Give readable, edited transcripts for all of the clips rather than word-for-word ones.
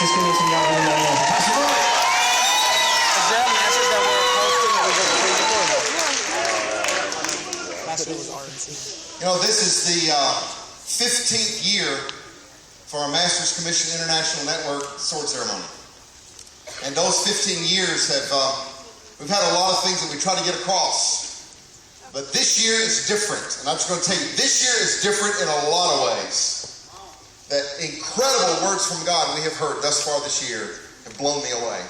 Just give me some y'all in there. Pastor Roy. Is there a message that we're posting or we just preach it? Pastor was RNC. You know, this is the 15th year for our Master's Commission International Network sword ceremony. And those 15 years have, we've had a lot of things that we try to get across. But this year is different. And I'm just going to tell you, this year is different in a lot of ways. That incredible words from God we have heard thus far this year have blown me away.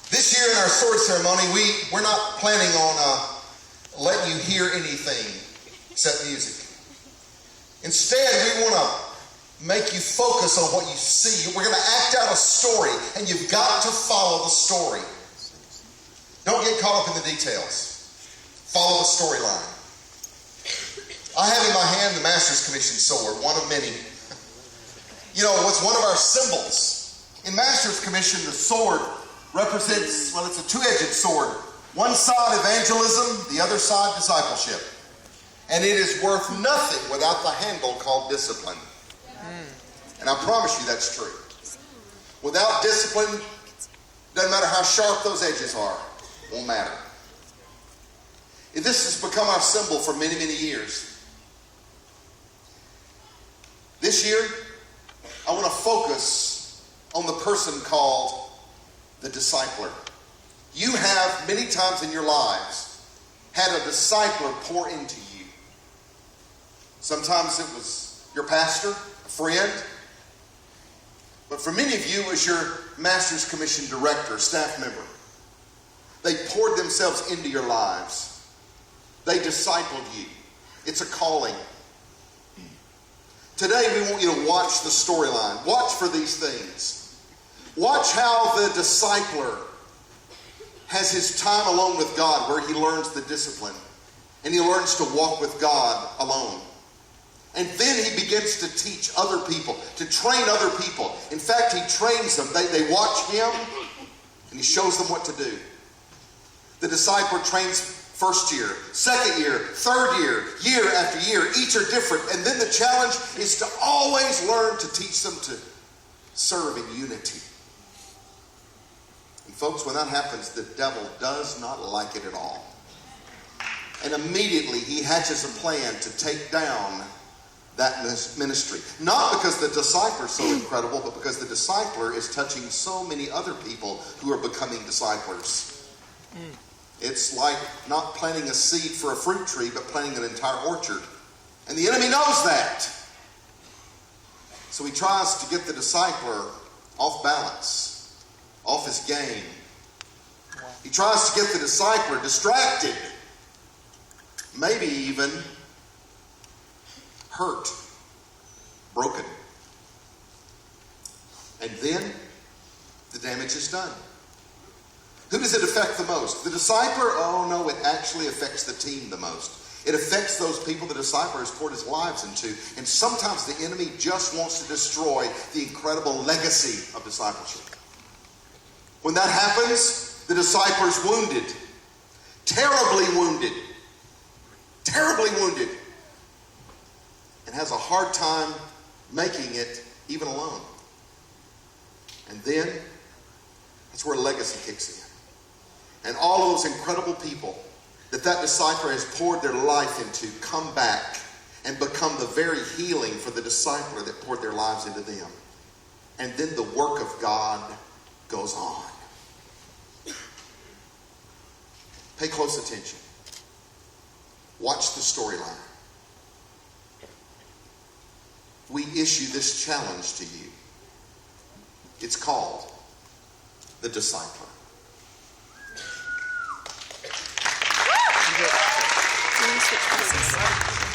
This year in our sword ceremony, we're not planning on letting you hear anything except music. Instead, we want to make you focus on what you see. We're going to act out a story, and you've got to follow the story. Don't get caught up in the details. Follow the storyline. I have in my hand the Master's Commission sword, one of many. You know, what's one of our symbols. In Master's Commission, the sword represents, well, it's a two-edged sword. One side evangelism, the other side discipleship. And it is worth nothing without the handle called discipline. And I promise you that's true. Without discipline, doesn't matter how sharp those edges are, won't matter. And this has become our symbol for many, many years. This year, I want to focus on the person called the discipler. You have many times in your lives had a discipler pour into you. Sometimes it was your pastor, a friend. But for many of you, it was your Master's Commission director, staff member. They poured themselves into your lives. They discipled you. It's a calling. Today we want you to watch the storyline. Watch for these things. Watch how the discipler has his time alone with God where he learns the discipline. And he learns to walk with God alone. And then he begins to teach other people, to train other people. In fact, he trains them. They watch him and he shows them what to do. The discipler trains first year, second year, third year, year after year. Each are different. And then the challenge is to always learn to teach them to serve in unity. And folks, when that happens, the devil does not like it at all. And immediately he hatches a plan to take down that ministry. Not because the discipler is so incredible, but because the discipler is touching so many other people who are becoming disciplers. It's like not planting a seed for a fruit tree, but planting an entire orchard. And the enemy knows that. So he tries to get the discipler off balance, off his game. He tries to get the discipler distracted, maybe even hurt, broken. And then the damage is done. Who does it affect the most? The discipler? Oh no, it actually affects the team the most. It affects those people the discipler has poured his lives into. And sometimes the enemy just wants to destroy the incredible legacy of discipleship. When that happens, the discipler is wounded. Terribly wounded. Terribly wounded. And has a hard time making it even alone. And then that's where legacy kicks in. And all of those incredible people that discipler has poured their life into come back and become the very healing for the discipler that poured their lives into them. And then the work of God goes on. Pay close attention. Watch the storyline. We issue this challenge to you. It's called the discipler. Can you switch places?